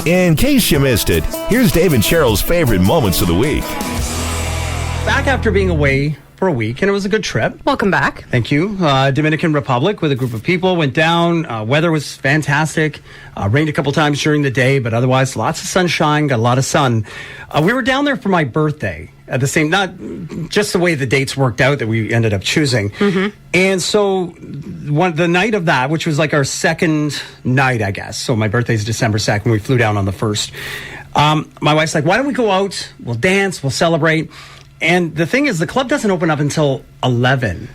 In case you missed it, here's Dave and Cheryl's favorite moments of the week. Back after being away for a week, and it was a good trip. Welcome back. Thank you. Dominican Republic with a group of people. Went down. Weather was fantastic. Rained a couple times during the day, but otherwise lots of sunshine. Got a lot of sun. We were down there for my birthday. At the same, not just the way the dates worked out that we ended up choosing. Mm-hmm. And so the night of that, which was like our second night, I guess. So my birthday's December 2nd. We flew down on the 1st. My wife's like, why don't we go out? We'll dance. We'll celebrate. And the thing is, the club doesn't open up until 11.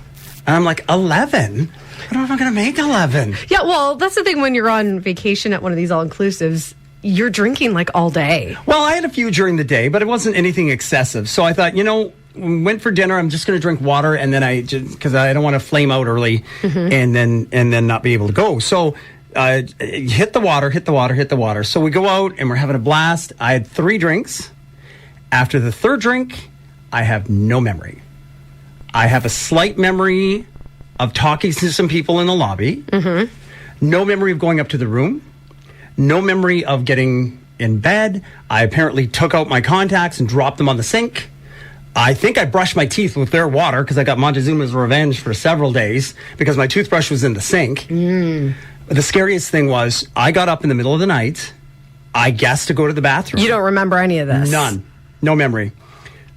And I'm like, 11? I don't know if I'm going to make 11. Yeah, well, that's the thing when you're on vacation at one of these all-inclusives. You're drinking like all day. Well, I had a few during the day, but it wasn't anything excessive. So I thought, we went for dinner. I'm just going to drink water, and then because I don't want to flame out early, and then not be able to go. So hit the water. So we go out and we're having a blast. I had 3 drinks. After the 3rd drink, I have no memory. I have a slight memory of talking to some people in the lobby. Mm-hmm. No memory of going up to the room. No memory of getting in bed. I apparently took out my contacts and dropped them on the sink. I think I brushed my teeth with their water because I got Montezuma's revenge for several days because my toothbrush was in the sink. But the scariest thing was I got up in the middle of the night, I guessed to go to the bathroom. You don't remember any of this? None. No memory.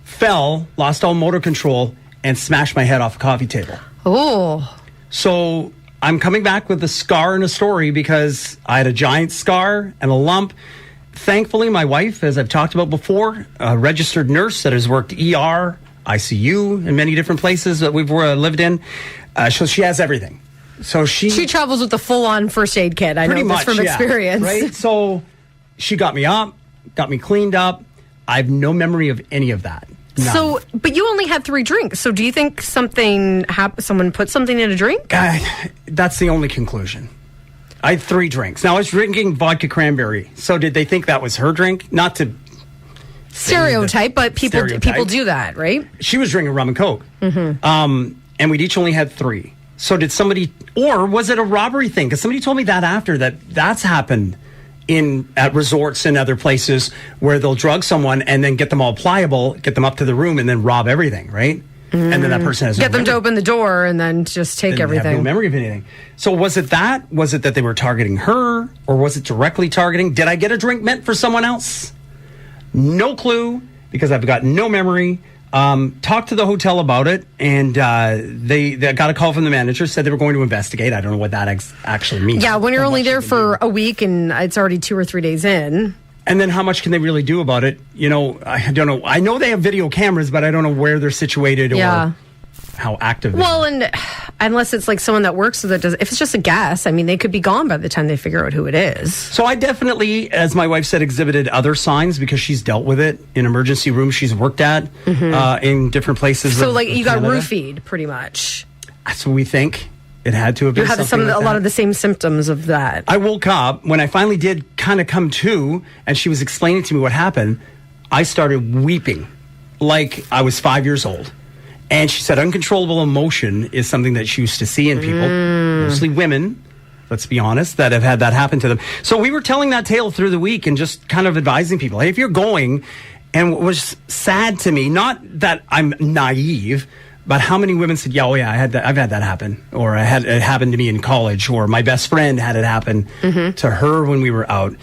Fell, lost all motor control, and smashed my head off a coffee table. Oh. So I'm coming back with a scar and a story because I had a giant scar and a lump. Thankfully, my wife, as I've talked about before, a registered nurse that has worked ER, ICU, in many different places that we've lived in. So she has everything. So she travels with a full-on first aid kit. I know this from experience. Right? So she got me up, got me cleaned up. I have no memory of any of that. None. So, but you only had 3 drinks. So do you think someone put something in a drink? That's the only conclusion. I had 3 drinks. Now, I was drinking vodka cranberry. So did they think that was her drink? Not to stereotype, but people do that, right? She was drinking rum and Coke. Mm-hmm. And we'd each only had 3. So did somebody, or was it a robbery thing? Because somebody told me that after that's happened at resorts and other places where they'll drug someone and then get them all pliable, get them up to the room, and then rob everything, right? And then that person has get them to open the door and then just take everything. Have no memory of anything. So was it that? Was it that they were targeting her, or was it directly targeting? Did I get a drink meant for someone else? No clue, because I've got no memory. Talked to the hotel about it, and they got a call from the manager, said they were going to investigate. I don't know what that actually means. Yeah, when you're only there for a week and it's already 2 or 3 days in. And then how much can they really do about it? I don't know. I know they have video cameras, but I don't know where they're situated or how active they are. Well, and unless it's like someone that works if it's just a guess, I mean, they could be gone by the time they figure out who it is. So I definitely, as my wife said, exhibited other signs because she's dealt with it in emergency rooms she's worked at in different places. So you got roofied pretty much. That's what we think. It had to have been. You had a lot of the same symptoms of that. I woke up when I finally did kind of come to, and she was explaining to me what happened. I started weeping like I was 5 years old. And she said uncontrollable emotion is something that she used to see in people, mostly women, let's be honest, that have had that happen to them. So we were telling that tale through the week and just kind of advising people, hey, if you're going, and what was sad to me, not that I'm naive, but how many women said, I've had that happen, or it happened to me in college, or my best friend had it happen to her when we were out.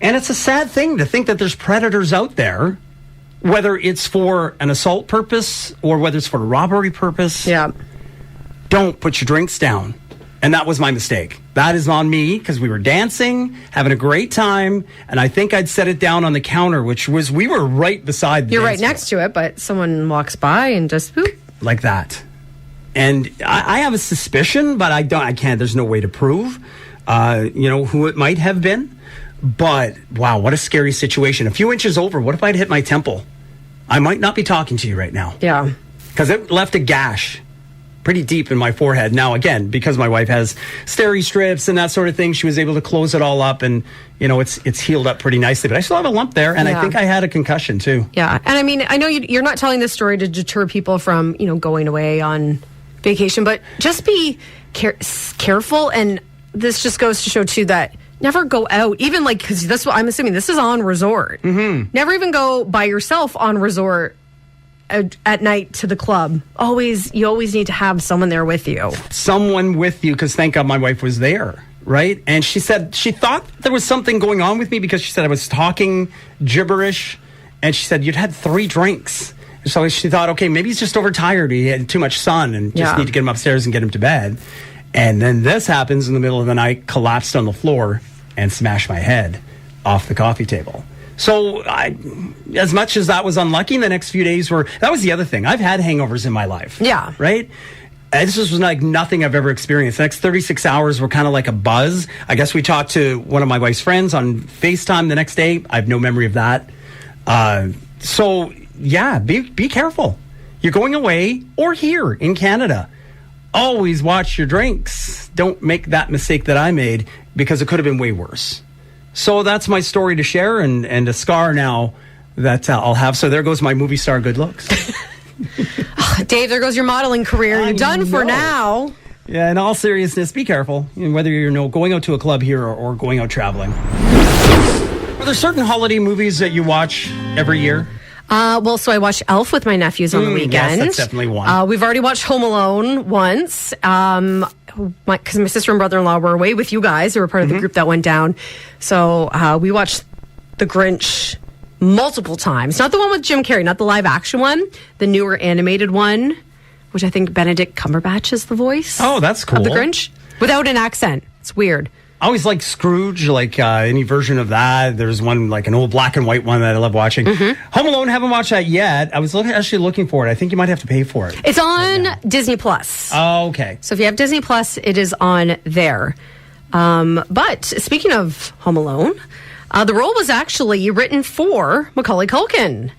And it's a sad thing to think that there's predators out there, whether it's for an assault purpose or whether it's for a robbery purpose. Yeah. Don't put your drinks down. And that was my mistake. That is on me because we were dancing, having a great time, and I think I'd set it down on the counter, we were right beside the You're right next to it, but someone walks by and just boop. Like that. And I have a suspicion, but I can't, there's no way to prove, who it might have been. But, wow, what a scary situation. A few inches over, what if I'd hit my temple? I might not be talking to you right now. Yeah. Because it left a gash pretty deep in my forehead. Now, again, because my wife has steri strips and that sort of thing, she was able to close it all up, and, it's healed up pretty nicely. But I still have a lump there, and I think I had a concussion, too. Yeah. And, I mean, I know you're not telling this story to deter people from, going away on vacation, but just be careful. And this just goes to show, too, that never go out, even like, because this, I'm assuming this is on resort. Mm-hmm. Never even go by yourself on resort at night to the club. You always need to have someone there with you. Someone with you, because thank God my wife was there, right? And she said she thought there was something going on with me because she said I was talking gibberish, and she said you'd had 3 drinks. So she thought, okay, maybe he's just overtired. He had too much sun and just need to get him upstairs and get him to bed. And then this happens in the middle of the night, collapsed on the floor and smashed my head off the coffee table. So as much as that was unlucky, the next few days that was the other thing. I've had hangovers in my life. Yeah. Right? This was like nothing I've ever experienced. The next 36 hours were kind of like a buzz. I guess we talked to one of my wife's friends on FaceTime the next day. I have no memory of that. So yeah, be careful. You're going away or here in Canada. Always watch your drinks. Don't make that mistake that I made, because it could have been way worse. So that's my story to share, and a scar now that I'll have. So there goes my movie star good looks. Dave, there goes your modeling career. You're done for now. Yeah, in all seriousness, be careful. Whether you're going out to a club here or going out traveling. Are there certain holiday movies that you watch every year? So I watched Elf with my nephews on the weekend. Yes, that's definitely one. We've already watched Home Alone once. Because my sister and brother-in-law were away with you guys. They were part of the group that went down. So we watched The Grinch multiple times. Not the one with Jim Carrey, not the live action one. The newer animated one, which I think Benedict Cumberbatch is the voice. Oh, that's cool. Of The Grinch. Without an accent. It's weird. I always like Scrooge, any version of that. There's one, like an old black and white one that I love watching. Home Alone, haven't watched that yet. I was actually looking for it. I think you might have to pay for it. It's on Disney Plus. Oh, okay. So if you have Disney Plus, it is on there. But speaking of Home Alone, the role was actually written for Macaulay Culkin.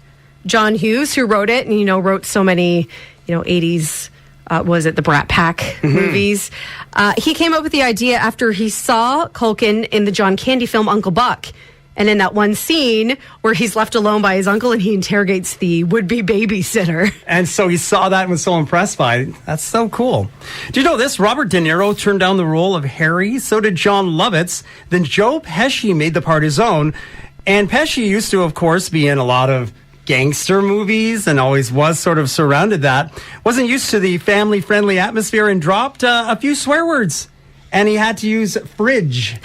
John Hughes, who wrote it, and, wrote so many, 80s... was it the Brat Pack movies? He came up with the idea after he saw Culkin in the John Candy film Uncle Buck. And in that one scene where he's left alone by his uncle and he interrogates the would-be babysitter. And so he saw that and was so impressed by it. That's so cool. Do you know this? Robert De Niro turned down the role of Harry. So did John Lovitz. Then Joe Pesci made the part his own. And Pesci used to, of course, be in a lot of gangster movies and always was sort of surrounded that. Wasn't used to the family-friendly atmosphere and dropped a few swear words. And he had to use fridge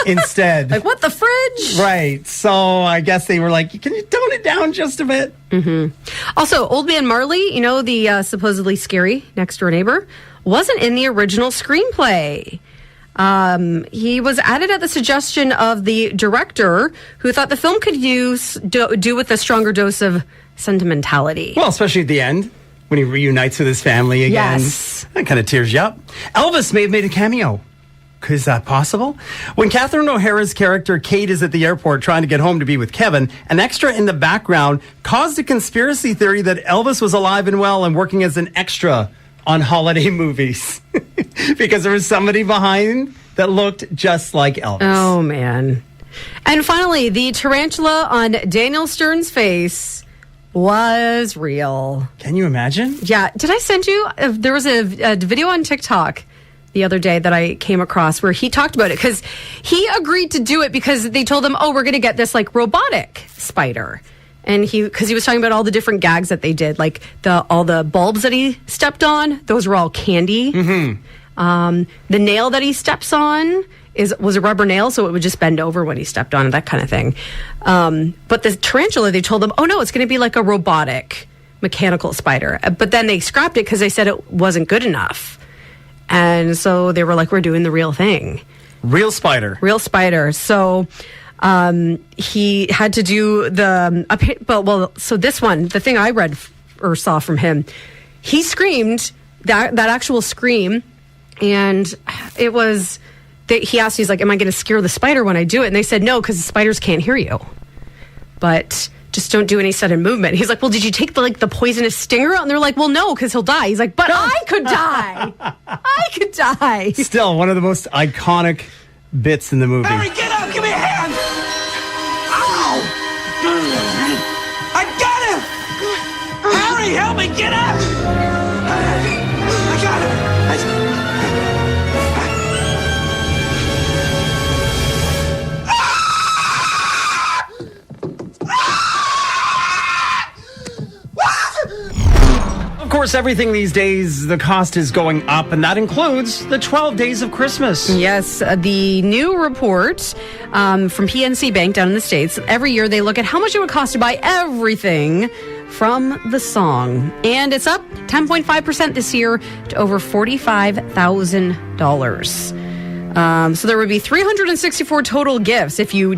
instead. Like, what, the fridge? Right. So I guess they were like, can you tone it down just a bit? Also, Old Man Marley, the supposedly scary next-door neighbor, wasn't in the original screenplay. He was added at the suggestion of the director, who thought the film could do with a stronger dose of sentimentality. Well, especially at the end, when he reunites with his family again. Yes. That kind of tears you up. Elvis may have made a cameo. Is that possible? When Catherine O'Hara's character Kate is at the airport trying to get home to be with Kevin, an extra in the background caused a conspiracy theory that Elvis was alive and well and working as an extra on holiday movies. Because there was somebody behind that looked just like Elvis. Oh, man. And finally, the tarantula on Daniel Stern's face was real. Can you imagine? Yeah. Did I send you? There was a video on TikTok the other day that I came across where he talked about it, because he agreed to do it because they told him, we're going to get this like robotic spider. And because he was talking about all the different gags that they did, like all the bulbs that he stepped on, those were all candy. The nail that he steps on was a rubber nail, so it would just bend over when he stepped on it, that kind of thing. But the tarantula, they told him, no, it's going to be like a robotic mechanical spider. But then they scrapped it because they said it wasn't good enough. And so they were like, we're doing the real thing. Real spider. Real spider. So he had to do so this one, the thing I read or saw from him, he screamed that actual scream, and it was he asked, he's like, am I going to scare the spider when I do it? And they said no, because the spiders can't hear you, but just don't do any sudden movement. He's like, well, did you take the poisonous stinger out? And they're like, well, no, because he'll die. He's like, but I could die. I could die. Still one of the most iconic bits in the movie. Harry, get up! Give me a hand! Ow! I got him! Harry, help me! Get up! I got him! course, everything these days, the cost is going up, and that includes the 12 days of Christmas. Yes, the new report from PNC Bank down in the States, every year they look at how much it would cost to buy everything from the song. And it's up 10.5% this year to over $45,000. So there would be 364 total gifts if you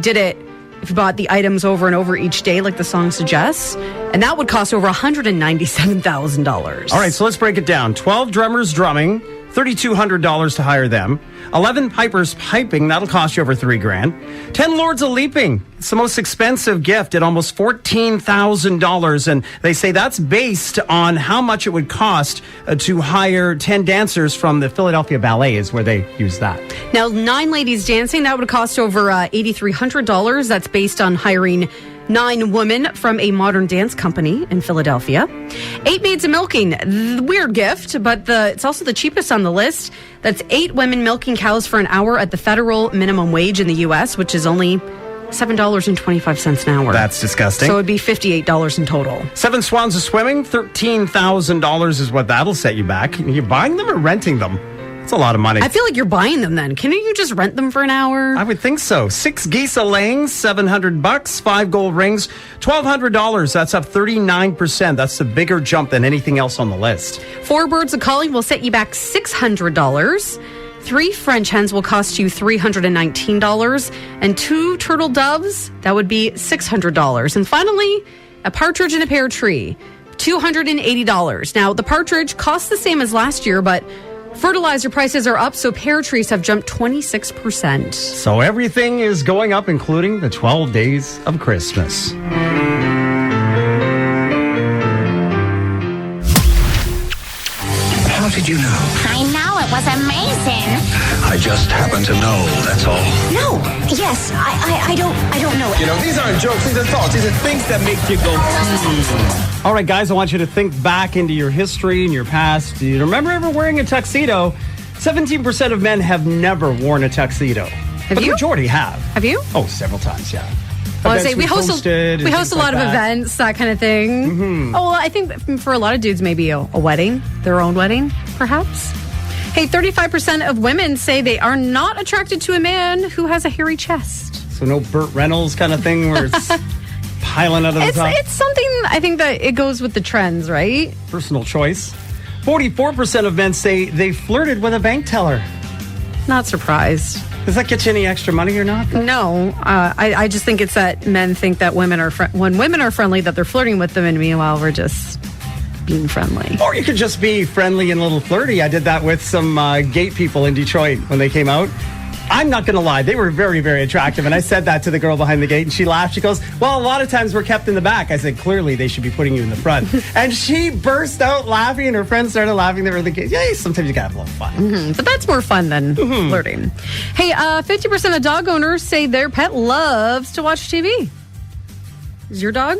bought the items over and over each day like the song suggests. And that would cost over $197,000. All right, so let's break it down. 12 drummers drumming, $3,200 to hire them. 11 pipers piping, that'll cost you over $3,000. 10 lords a leaping, it's the most expensive gift at almost $14,000. And they say that's based on how much it would cost to hire 10 dancers from the Philadelphia Ballet is where they use that. Now, 9 ladies dancing, that would cost over $8,300. That's based on hiring 9 women from a modern dance company in Philadelphia. 8 maids a milking. Weird gift, but it's also the cheapest on the list. That's 8 women milking cows for an hour at the federal minimum wage in the U.S., which is only $7.25 an hour. That's disgusting. So it would be $58 in total. 7 swans a swimming, $13,000 is what that'll set you back. Are you buying them or renting them? It's a lot of money. I feel like you're buying them then. Can't you just rent them for an hour? I would think so. 6 geese a laying, $700. 5 gold rings, $1,200. That's up 39%. That's a bigger jump than anything else on the list. 4 birds a calling will set you back $600. 3 French hens will cost you $319. And 2 turtle doves, that would be $600. And finally, a partridge in a pear tree, $280. Now, the partridge costs the same as last year, but fertilizer prices are up, so pear trees have jumped 26%. So everything is going up, including the 12 days of Christmas. How did you know? I know, it was amazing. I just happen to know, that's all. No, yes, I don't know. You know, these aren't jokes, these are thoughts. These are things that make you go, All right, guys, I want you to think back into your history and your past. Do you remember ever wearing a tuxedo? 17% of men have never worn a tuxedo. But you? the majority have. Have you? Oh, several times, yeah. Well, I Events say we host a lot of events, that kind of thing. Mm-hmm. Oh, well, I think for a lot of dudes, maybe a wedding, their own wedding, perhaps. Hey, 35% of women say they are not attracted to a man who has a hairy chest. So no Burt Reynolds kind of thing where it's piling out of the top? It's something, I think that it goes with the trends, right? Personal choice. 44% of men say they flirted with a bank teller. Not surprised. Does that get you any extra money or not? No, I just think it's that men think that when women are friendly, that they're flirting with them, and meanwhile we're just being friendly. Or you could just be friendly and a little flirty. I did that with some gate people in Detroit when they came out. I'm not going to lie. They were very, very attractive. And I said that to the girl behind the gate, and she laughed. She goes, well, a lot of times we're kept in the back. I said, clearly they should be putting you in the front. And she burst out laughing, and her friends started laughing. They were the gate. Yeah, sometimes you got to have a little fun. Mm-hmm. But that's more fun than flirting. Hey, 50% of dog owners say their pet loves to watch TV. Is your dog?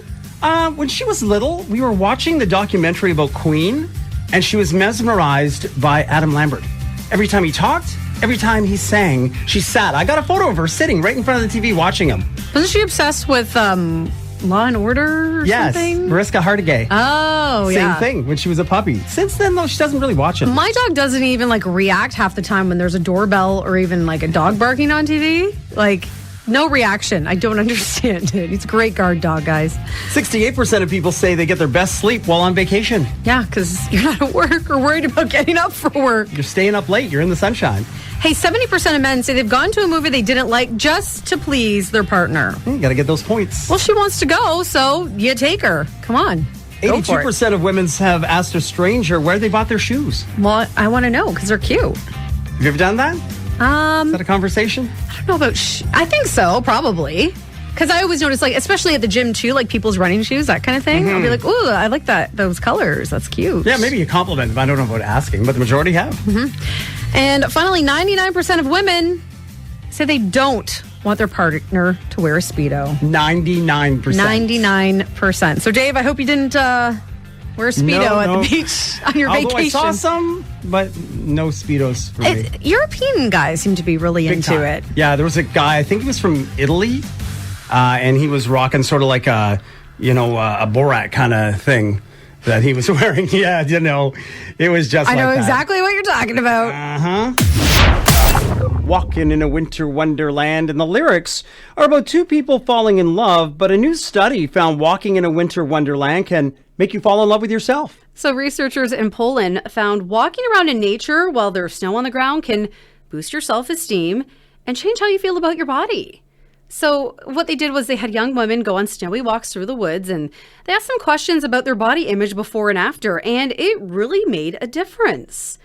When she was little, we were watching the documentary about Queen, and she was mesmerized by Adam Lambert. Every time he talked, every time he sang, she sat. I got a photo of her sitting right in front of the TV watching him. Wasn't she obsessed with Law and Order or something? Mariska Hargitay. Oh, Same thing when she was a puppy. Since then, though, she doesn't really watch it. My dog doesn't even react half the time when there's a doorbell or even a dog barking on TV. No reaction. I don't understand it. He's a great guard dog, guys. 68% of people say they get their best sleep while on vacation. Yeah, because you're not at work or worried about getting up for work. You're staying up late. You're in the sunshine. Hey, 70% of men say they've gone to a movie they didn't like just to please their partner. You got to get those points. Well, she wants to go, so you take her. Come on. 82% of women have asked a stranger where they bought their shoes. Well, I want to know because they're cute. Have you ever done that? Is that a conversation? I don't know about I think so, probably. Because I always notice, especially at the gym, too, people's running shoes, that kind of thing. I'll be like, ooh, I like those colors. That's cute. Yeah, maybe a compliment if I don't know about asking, but the majority have. Mm-hmm. And finally, 99% of women say they don't want their partner to wear a Speedo. 99%. 99%. So, Dave, I hope you didn't wear a Speedo at the beach on your vacation. I saw some, but no Speedos for me. European guys seem to be really Big into time. it. Yeah, there was a guy, I think he was from Italy, and he was rocking sort of a Borat kind of thing. that he was wearing. Yeah, you know, it was just I like know that. exactly what you're talking about. Walking in a winter wonderland, and the lyrics are about two people falling in love, but a new study found walking in a winter wonderland can make you fall in love with yourself. So researchers in Poland found walking around in nature while there's snow on the ground can boost your self-esteem and change how you feel about your body. So what they did was they had young women go on snowy walks through the woods, and they asked them questions about their body image before and after, and it really made a difference.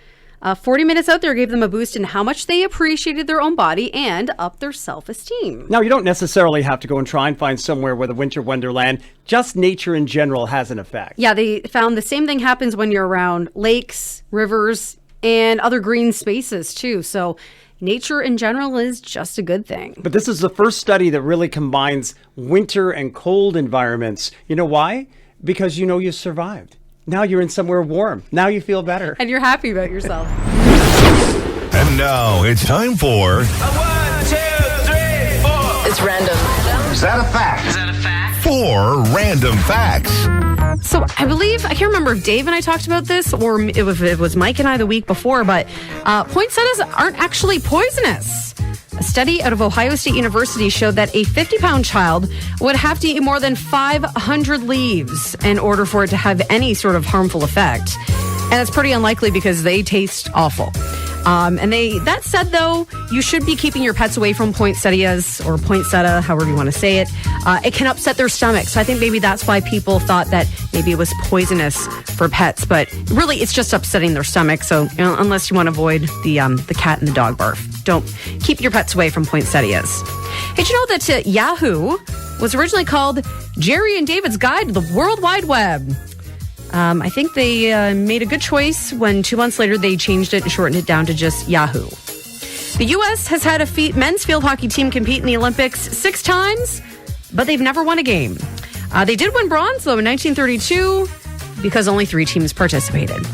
40 minutes out there gave them a boost in how much they appreciated their own body and up their self-esteem. Now, you don't necessarily have to go and try and find somewhere where the winter wonderland, just nature in general has an effect. Yeah, they found the same thing happens when you're around lakes, rivers, and other green spaces too. So nature in general is just a good thing. But this is the first study that really combines winter and cold environments. You know why? Because you know you survived. Now you're in somewhere warm. Now you feel better. And you're happy about yourself. And now it's time for 1, 2, 3, 4. It's random. Is that a fact? Is that a fact? 4 Random Facts. So I believe, I can't remember if Dave and I talked about this or if it was Mike and I the week before, but poinsettias aren't actually poisonous. A study out of Ohio State University showed that a 50-pound child would have to eat more than 500 leaves in order for it to have any sort of harmful effect. And it's pretty unlikely because they taste awful. That said, though, you should be keeping your pets away from poinsettias or poinsettia, however you want to say it. It can upset their stomach. So I think maybe that's why people thought that maybe it was poisonous for pets. But really, it's just upsetting their stomach. So unless you want to avoid the cat and the dog barf, don't keep your pets away from poinsettias. Did you know that Yahoo was originally called Jerry and David's Guide to the World Wide Web? I think they made a good choice when 2 months later they changed it and shortened it down to just Yahoo. The U.S. has had a men's field hockey team compete in the Olympics 6 times, but they've never won a game. They did win bronze, though, in 1932 because only 3 teams participated.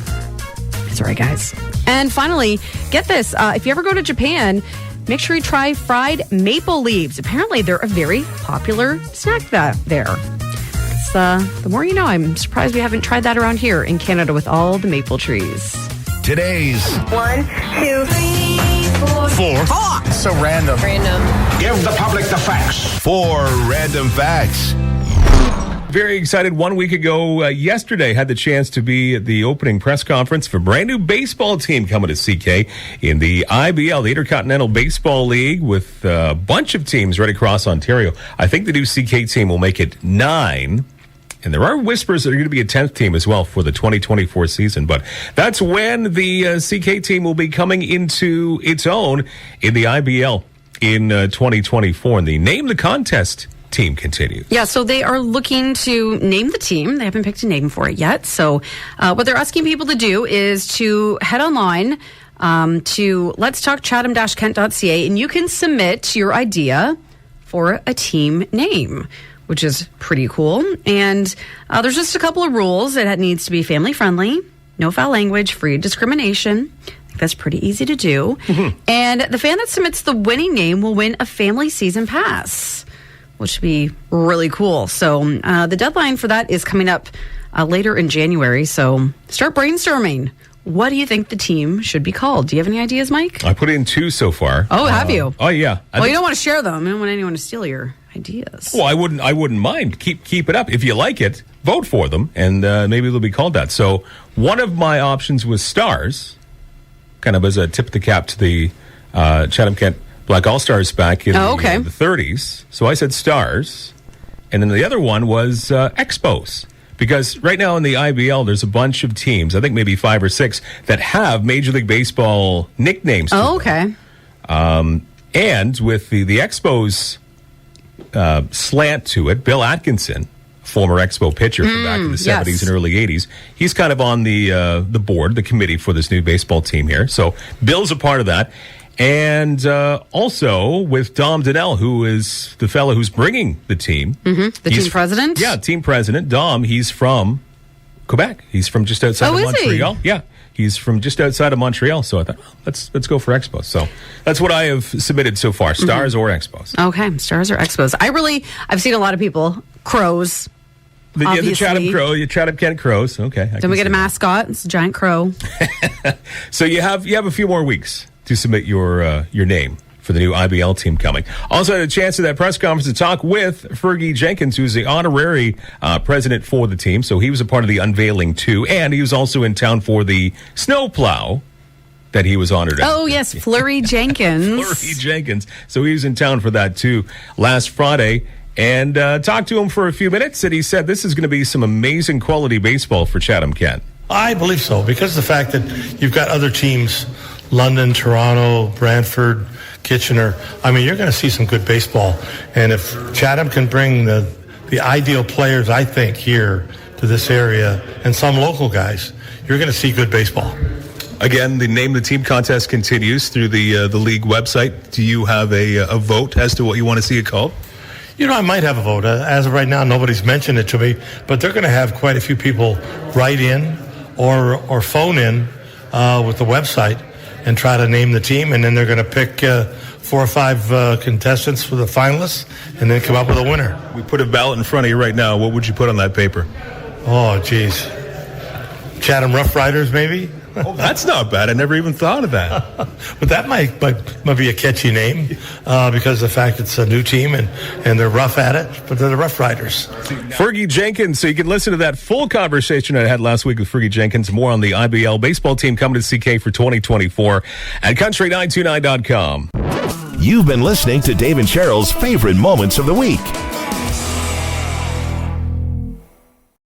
That's right, guys. And finally, get this. If you ever go to Japan, make sure you try fried maple leaves. Apparently, they're a very popular snack there. The more you know. I'm surprised we haven't tried that around here in Canada with all the maple trees. Today's 1, 2, 3, 4. 4. So random. Random. Give the public the facts. 4 Random Facts. Very excited. 1 week ago, yesterday, had the chance to be at the opening press conference for a brand new baseball team coming to CK in the IBL, the Intercontinental Baseball League, with a bunch of teams right across Ontario. I think the new CK team will make it 9. And there are whispers that are going to be a 10th team as well for the 2024 season. But that's when the CK team will be coming into its own in the IBL in 2024. And the Name the Contest team continues. Yeah, so they are looking to name the team. They haven't picked a name for it yet. So what they're asking people to do is to head online to letstalkchatham-kent.ca, and you can submit your idea for a team name, which is pretty cool. And there's just a couple of rules. It needs to be family friendly, no foul language, free of discrimination. I think that's pretty easy to do. Mm-hmm. And the fan that submits the winning name will win a family season pass, which would be really cool. So the deadline for that is coming up later in January. So start brainstorming. What do you think the team should be called? Do you have any ideas, Mike? I put in 2 so far. Oh, have you? Oh, yeah. Well, you don't want to share them. You don't want anyone to steal your ideas. Well, I wouldn't mind. Keep it up. If you like it, vote for them, and maybe they'll be called that. So one of my options was Stars, kind of as a tip of the cap to the Chatham-Kent Black All-Stars back in the 30s. So I said Stars. And then the other one was Expos. Because right now in the IBL, there's a bunch of teams, I think maybe 5 or 6, that have Major League Baseball nicknames. Oh, okay. And with the Expos slant to it, Bill Atkinson, former Expo pitcher from back in the 70s and early 80s, he's kind of on the board, the committee for this new baseball team here. So Bill's a part of that. And also with Dom Donnell, who is the fellow who's bringing the team. Mm-hmm. The team president? Yeah, team president. Dom, he's from Quebec. He's from just outside of Montreal. He? Yeah, he's from just outside of Montreal. So I thought, well, let's go for Expos. So that's what I have submitted so far, Stars or Expos. Okay, Stars or Expos. I've seen a lot of people, Crows. obviously. The Chatham Crow, your Chatham Kent Crows. Okay. Then we get a mascot. It's a giant crow. So you have a few more weeks to submit your name for the new IBL team coming. Also had a chance at that press conference to talk with Fergie Jenkins, who's the honorary president for the team. So he was a part of the unveiling too, and he was also in town for the snowplow that he was honored at. Oh yes, Flurry Jenkins. Flurry Jenkins. So he was in town for that too last Friday. And talked to him for a few minutes, and he said this is going to be some amazing quality baseball for Chatham Kent. I believe so, because the fact that you've got other teams, London, Toronto, Brantford, Kitchener, I mean, you're going to see some good baseball. And if Chatham can bring the ideal players, I think, here to this area, and some local guys, you're going to see good baseball. Again, the Name the Team contest continues through the league website. Do you have a vote as to what you want to see it called? You know, I might have a vote. As of right now, nobody's mentioned it to me, but they're going to have quite a few people write in or phone in with the website and try to name the team, and then they're going to pick 4 or 5 contestants for the finalists and then come up with a winner. We put a ballot in front of you right now. What would you put on that paper? Oh, geez. Chatham Rough Riders, maybe? Oh, that's not bad. I never even thought of that. But that might be a catchy name because of the fact it's a new team and they're rough at it, but they're the Rough Riders. Fergie Jenkins. So you can listen to that full conversation I had last week with Fergie Jenkins. More on the IBL baseball team coming to CK for 2024 at country929.com. You've been listening to Dave and Cheryl's favorite moments of the week.